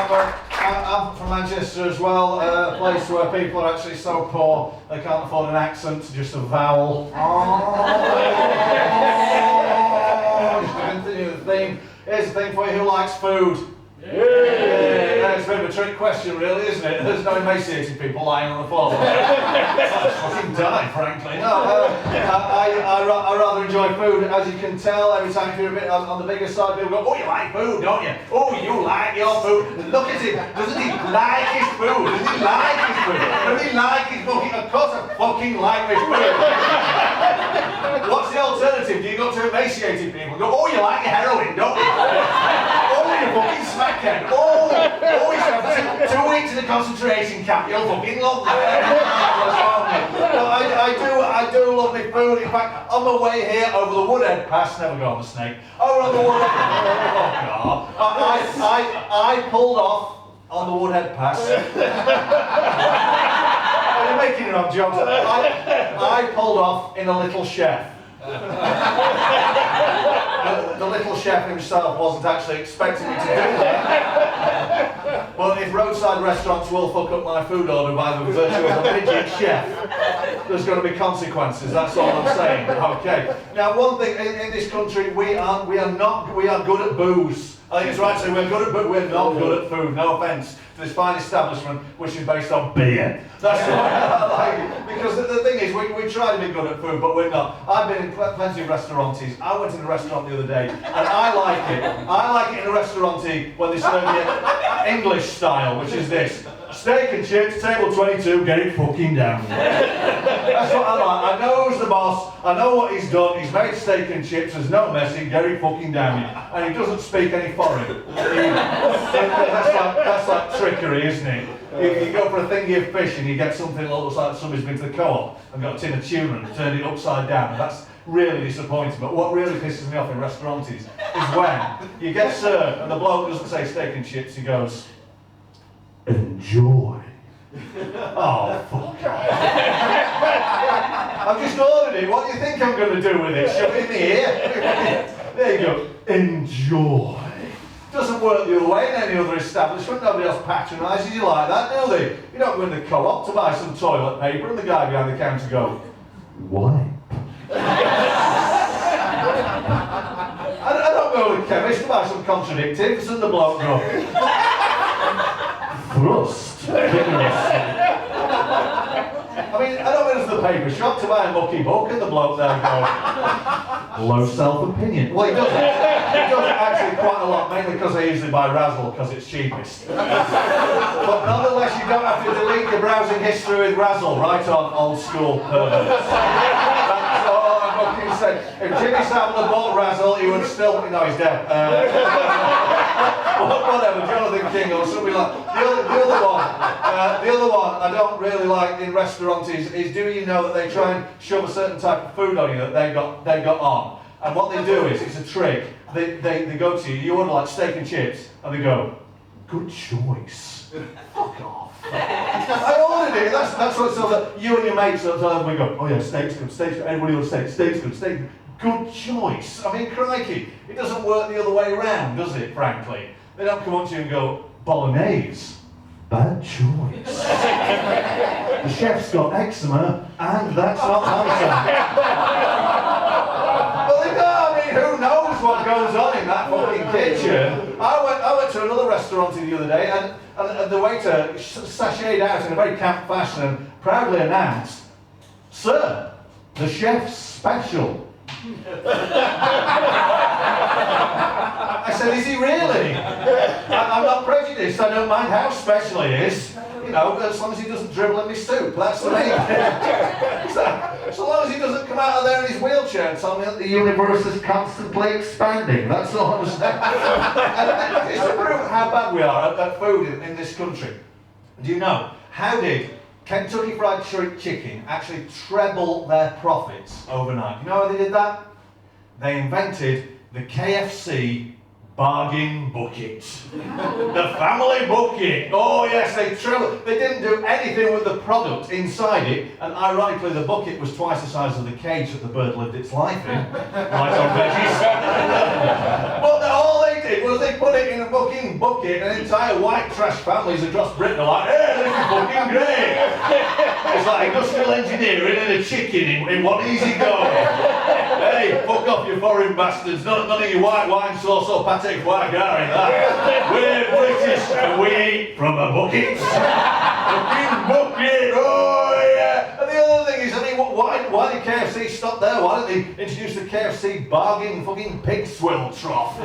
I'm from Manchester as well, a place where people are actually so poor they can't afford an accent, just a vowel. Here's the thing for you, who likes food? Yeah, it's a bit of a trick question really, isn't it? There's no emaciated people lying on the floor. I'd fucking die, frankly. No, I rather enjoy food, as you can tell. Every time you're a bit on the bigger side, people go, oh, you like food, don't you? Oh, you like your food. Look at him. Doesn't he like his food? Does he like his food? Does he like his fucking... Of course I fucking like his food. What's the alternative? Do you go to emaciated people and go, oh, you like your heroin, don't you? Oh, you fucking smackhead. Oh, you should have 2 weeks in a concentration camp. You'll fucking love that. I do love my food. In fact, on my way here over the Woodhead Pass, never go on the snake. Over on the Woodhead Pass, I pulled off on the Woodhead Pass. You're making it up, jokes. I pulled off in a little chef. The little chef himself wasn't actually expecting me to do that. But if roadside restaurants will fuck up my food order by the virtue of a midget chef, there's going to be consequences, that's all I'm saying. Okay. Now one thing, in this country, we are good at booze. I think it's right to say we're good at booze, we're not good at food, no offence to this fine establishment which is based on beer. That's the way I like it. Because the thing is, we try to be good at food, but we're not. I've been in plenty of restaurantes. I went to the restaurant the other day, and I like it. I like it in a restaurant when they serve you English style, which is this. Steak and chips, table 22, get it fucking down. That's what I like. I know who's the boss, I know what he's done, he's made steak and chips, there's no messing, get it fucking down. And he doesn't speak any foreign. That's like trickery, isn't it? You go for a thingy of fish and you get something that looks like somebody's been to the co-op and got a tin of tuna and turned it upside down. And that's really disappointing. But what really pisses me off in restaurants is when you get served and the bloke doesn't say steak and chips, he goes, enjoy. Oh, fuck. I've just ordered it. What do you think I'm going to do with it? Shove it in the ear? There you go. Enjoy. Doesn't work the other way in any other establishment. Nobody else patronises you like that, do they? You don't go in the co-op to buy some toilet paper and the guy behind the counter go, wipe. I don't go to the chemist to buy some contradictives and the bloke go, thrust. I mean, I don't go to the paper shop to buy a mucky book and the bloke there go, low self-opinion. Well, he doesn't. He does actually quite a lot, mainly because I usually buy Razzle because it's cheapest. But nonetheless, you don't have to delete your browsing history with Razzle, right on, old school perverts. That's all I'm fucking saying. If Jimmy Savile had bought Razzle, he would still, no, he's dead. Whatever, Jonathan King or something like that. The other one I don't really like in restaurants is do you know that they try and shove a certain type of food on you that they got on? And what they do is, it's a trick, they go to you, you order like steak and chips, and they go, good choice. Fuck off. I ordered it, that's what, so that you and your mates we go, oh yeah, steak's good, everybody will say steak's good. Good choice. I mean, crikey, it doesn't work the other way around, does it, frankly? They don't come up to you and go, bolognese. Bad choice. The chef's got eczema, and that's not handsome. Well, I mean, who knows what goes on in that fucking kitchen? I went to another restaurant the other day, and the waiter sashayed out in a very camp fashion and proudly announced, sir, the chef's special. I said, is he really? I'm not prejudiced, I don't mind how special he is. You know, as long as he doesn't dribble in my soup, that's the main thing. So long as he doesn't come out of there in his wheelchair and tell me that the universe is constantly expanding, that's all I'm saying. And it's to prove how bad we are at food in this country. Do you know, how did Kentucky Fried Chicken actually treble their profits overnight? You know how they did that? They invented the KFC bargain bucket. The family bucket. Oh yes, they didn't do anything with the product inside it, and ironically the bucket was twice the size of the cage that the bird lived its life in. Right on veggies. But all they did was they put it in a fucking bucket, and entire white trash families across Britain are like, hey, this is fucking great. It's like industrial engineering and a chicken in one easy go. Hey, fuck off you foreign bastards, none of your white wine sauce or pate foie gras in that. We're British and we eat from a bucket. Fucking bucket, oh yeah. And the other thing is, I mean, why did KFC stop there? Why didn't they introduce the KFC bargain fucking pig swill trough?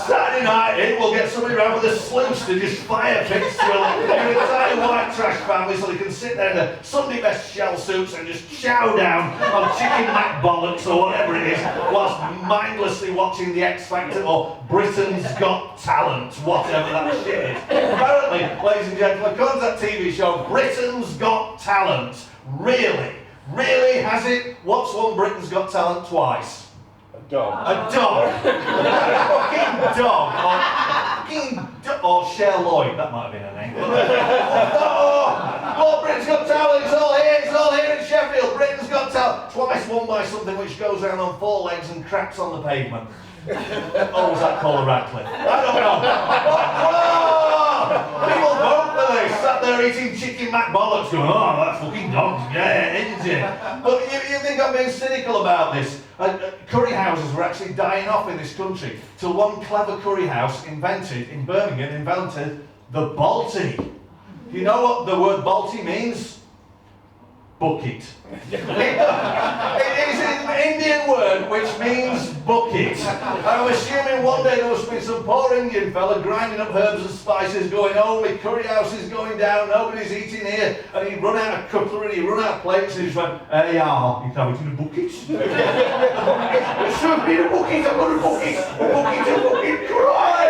Saturday night in, we'll get somebody around with a sluice to just fire pig swill in an entire white trash family so they can sit there in their Sunday best shell suits and just chow down on chicken mac bollocks or whatever it is, whilst mindlessly watching the X Factor or Britain's Got Talent, whatever that shit is. Apparently, ladies and gentlemen, according to that TV show, Britain's Got Talent, really has it? What's won Britain's Got Talent twice? A dog. A dog. A fucking dog. Or Cher Lloyd, that might have been her name. Oh, Britain's Got Talent, it's all here in Sheffield. Britain's Got Talent. Twice won by something which goes around on four legs and cracks on the pavement. Or was that Paula Radcliffe? I don't know. People vote for this, sat there eating chicken mac bollocks going, oh, that fucking dog's yeah, isn't it? But you think I'm being cynical about this? Curry houses were actually dying off in this country till one clever curry house in Birmingham invented the Balti. You know what the word Balti means? Bucket. It is an Indian word which means bucket. I'm assuming one day there must have been some poor Indian fella grinding up herbs and spices going, oh, my curry house is going down, nobody's eating here. And he'd run out of cutlery, he'd run out of plates, and he just went, yeah, you can have it in a bucket. Serve me in a bucket, I've got a bucket, cry!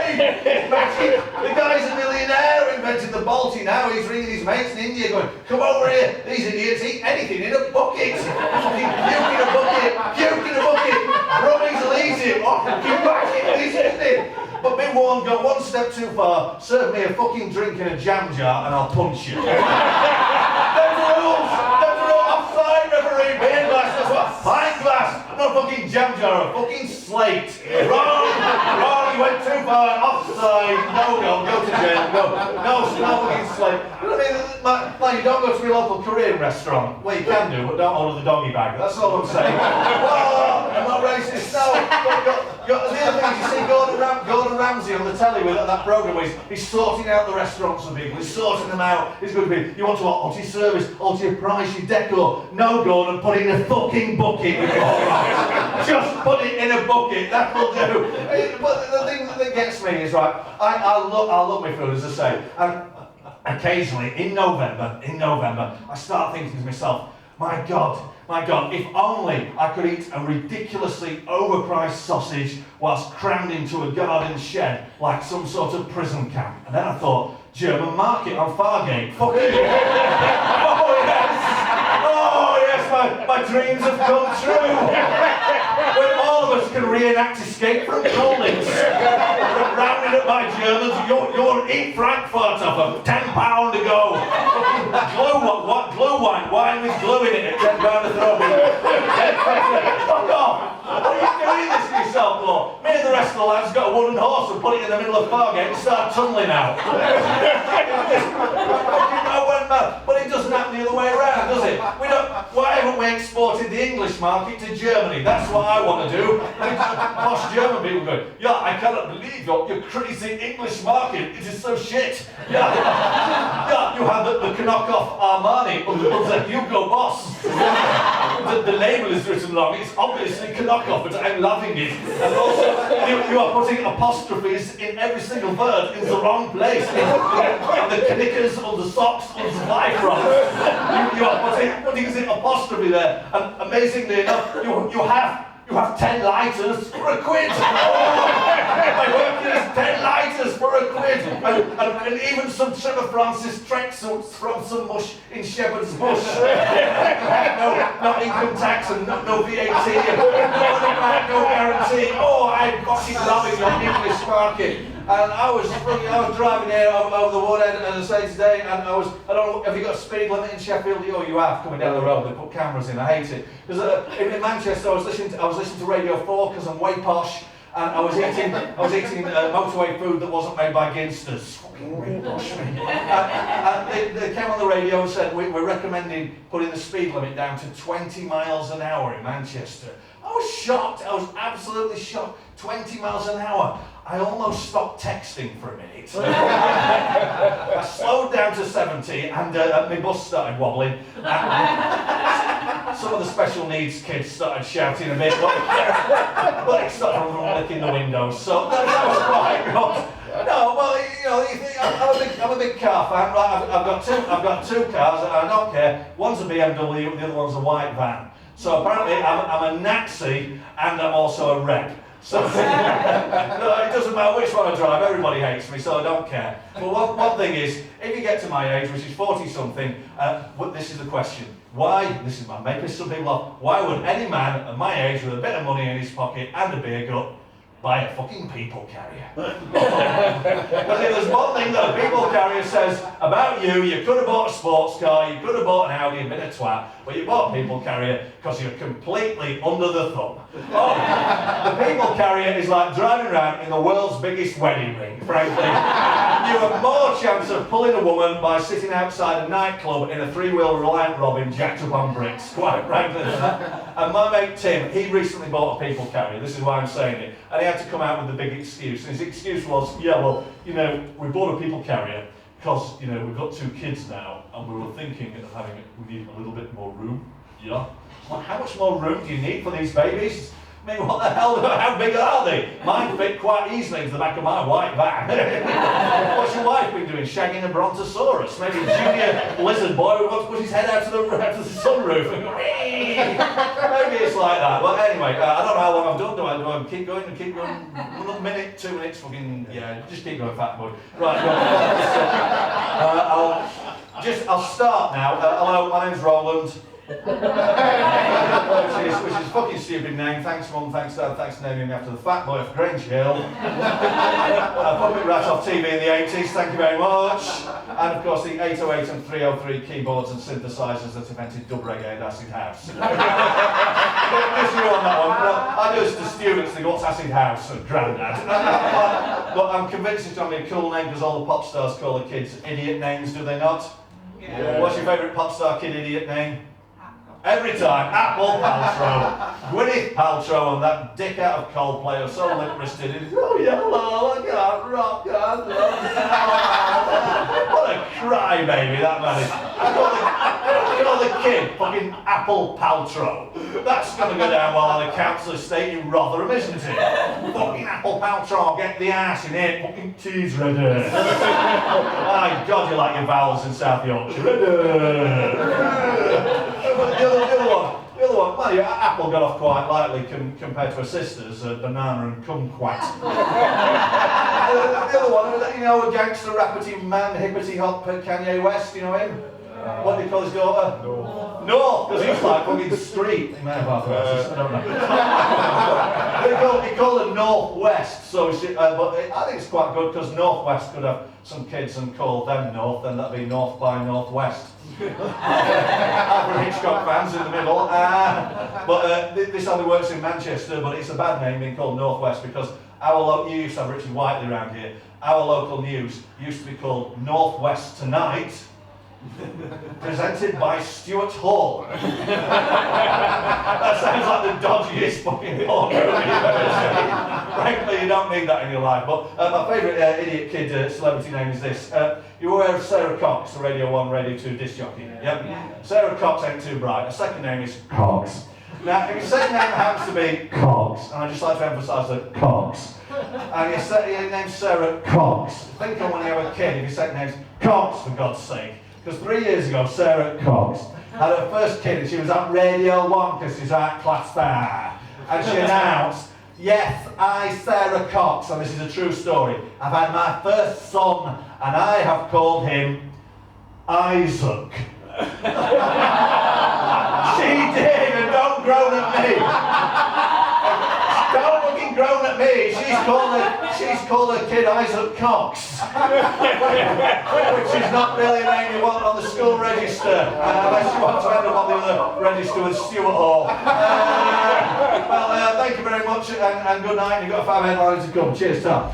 Magic. The guy's a millionaire, invented the Balti now, he's ringing his mates in India going, come over here, these idiots eat anything in a bucket. Fucking puke in a bucket, Rummies will eat it, oh, fucking magic, he's eating it. But Big One, go one step too far, serve me a fucking drink in a jam jar and I'll punch you. Those rules, offside referee, beer glass, that's what, pint glass, not a fucking jam jar, a fucking slate. Wrong, you went too far, offside, no go to jail, no fucking slate. You know what I mean, like you don't go to your local Korean restaurant, well you can do, but don't order the doggy bag, that's all I'm saying. Whoa, I'm not racist, no. The other thing is, you see Gordon Ramsay on the telly with that programme where he's sorting out the restaurants for people, he's sorting them out, he's going to be, you want to alter your service, alter your price, your decor, no Gordon, put it in a fucking bucket with all right. Just put it in a bucket, that'll do. But the thing that gets me is, right, I love my food, as I say, and occasionally, in November, I start thinking to myself, my God, if only I could eat a ridiculously overpriced sausage whilst crammed into a garden shed like some sort of prison camp. And then I thought, German market on Fargate, fuck it. Oh yes, my dreams have come true. When all of us can reenact Escape from Collins, rounded up by Germans, you're eat Frankfurt off of £10 to go. Glue wine with glue in it at £10 to throw. Fuck off! What are you doing this to yourself for? Me and the rest of the lads got a wooden horse and put it in the middle of Fargate and start tunnelling out. But it doesn't happen the other way around, does it? Why haven't we exported the English market to Germany? That's what I want to do. And posh German people go, yeah, I cannot believe your crazy English market. It is so shit. Yeah, you have the knockoff Armani unser Hugo Boss. The label is written wrong. It's obviously knockoff, but I'm loving it. And also, you are putting apostrophes in every single word in the wrong place. In the knickers or the socks or the Lycra. You are putting the apostrophe there. And amazingly enough, you have 10 lighters for a quid. My work is 10 lighters for a quid. And even some Trevor Francis tracksuits from some mush in Shepherd's Bush. Not income tax and no VAT, and no guarantee. Oh, I've got it loving your English market. And I was driving here over the wood end, as I say today, and I don't know, have you got a speed limit in Sheffield? Oh, you have, coming down the road, they put cameras in, I hate it. Because in Manchester, I was listening to Radio 4, because I'm way posh, and I was eating motorway food that wasn't made by Ginsters. Fucking way posh, me. And they came on the radio and said, we're recommending putting the speed limit down to 20 miles an hour in Manchester. I was shocked, I was absolutely shocked. 20 miles an hour. I almost stopped texting for a minute. I slowed down to 70 and my bus started wobbling. Some of the special needs kids started shouting a bit, but it stopped from licking the windows, so that was quite good. No, well, you know, I'm a big car fan. Right? I've got two cars, and I don't care. One's a BMW, the other one's a white van. So apparently I'm a Nazi, and I'm also a rep. So no, it doesn't matter which one I drive, everybody hates me, so I don't care. But one thing is, if you get to my age, which is 40-something, this is the question. Why, this is, I may piss some people off, why would any man at my age with a bit of money in his pocket and a beer gut buy a fucking people carrier? Because if there's one thing that a people carrier says about you, you could have bought a sports car, you could have bought an Audi and been a twat, but you bought a people carrier because you're completely under the thumb. Oh, the people carrier is like driving around in the world's biggest wedding ring, frankly. You have more chance of pulling a woman by sitting outside a nightclub in a three-wheel Reliant Robin jacked up on bricks, quite frankly. And my mate Tim, he recently bought a people carrier, this is why I'm saying it, and he had to come out with the big excuse. And his excuse was, yeah, well, you know, we bought a people carrier because, you know, we've got 2 kids now, and we were thinking of having, we need a little bit more room, yeah? Well, how much more room do you need for these babies? I mean, what the hell, how big are they? Mine fit quite easily into the back of my white van. What's your wife been doing? Shagging a brontosaurus? Maybe a junior lizard boy who wants to put his head out to the sunroof and go, maybe it's like that. But anyway, I don't know how long I've done. Do I keep going and keep going? 1 minute, 2 minutes, fucking, yeah, just keep going, fat boy. Right, I'll start now. Hello, my name's Roland. which is a fucking stupid name. Thanks Mum, thanks Dad, thanks for naming me after the fat boy of Grange Hill. Puppet Rat off TV in the 80s, thank you very much. And of course the 808 and 303 keyboards and synthesizers that invented dub reggae and acid house. Just you on that one. Well, I do this to students, they go, what's acid house? And Grandad. But I'm convinced it's going to be a cool name because all the pop stars call the kids idiot names, do they not? Yeah. What's your favourite pop star kid idiot name? Every time, Apple Paltrow, Gwyneth Paltrow and that dick out of Coldplay are so lip-wristed. Oh yellow, I can't rock, what a crybaby that man is. I call the kid fucking Apple Paltrow. That's going to go down well on the council estate in Rotherham, isn't it? Fucking Apple Paltrow, get the ass in here, fucking tea's ready. My God, you like your vowels in South Yorkshire. The other one, well, yeah, Apple got off quite lightly compared to her sisters, Banana and Kumquat. The other one, you know, a gangster, rappity man, hippity hop, Kanye West, you know him? What do you call his daughter? North, because he's like fucking street. He may have half I don't know. He called her Northwest, so but I think it's quite good because Northwest could have some kids and call them North, then that'd be North by Northwest. Alfred Hitchcock fans in the middle. But this only works in Manchester, but it's a bad name being called Northwest because you used to have Richard Whiteley around here. Our local news used to be called Northwest Tonight. Presented by Stuart Hall. That sounds like the dodgiest fucking porn movie you've ever seen. Frankly, you don't need that in your life. But my favourite idiot kid celebrity name is this. You're aware of Sarah Cox, the Radio 1, Radio 2 disc jockey? Yep. Sarah Cox ain't too bright. Her second name is Cox. Now, if your second name happens to be Cox, and I just like to emphasise that Cox, and your name's Sarah Cox, think of when you have a kid, if your second name's Cox, for God's sake. Because 3 years ago, Sarah Cox had her first kid and she was on Radio 1 because she's art class star. And she announced Yes, I, Sarah Cox, and this is a true story. I've had my first son, and I have called him Isaac. She did, and don't groan at me. Don't fucking groan at me. She's called her kid Isaac Cox, which is not really a name you want on the school register, unless you want to end up on the other register with Stuart Hall. Thank you very much, and good night. You've got 5 headlines to come. Cheers, Tom.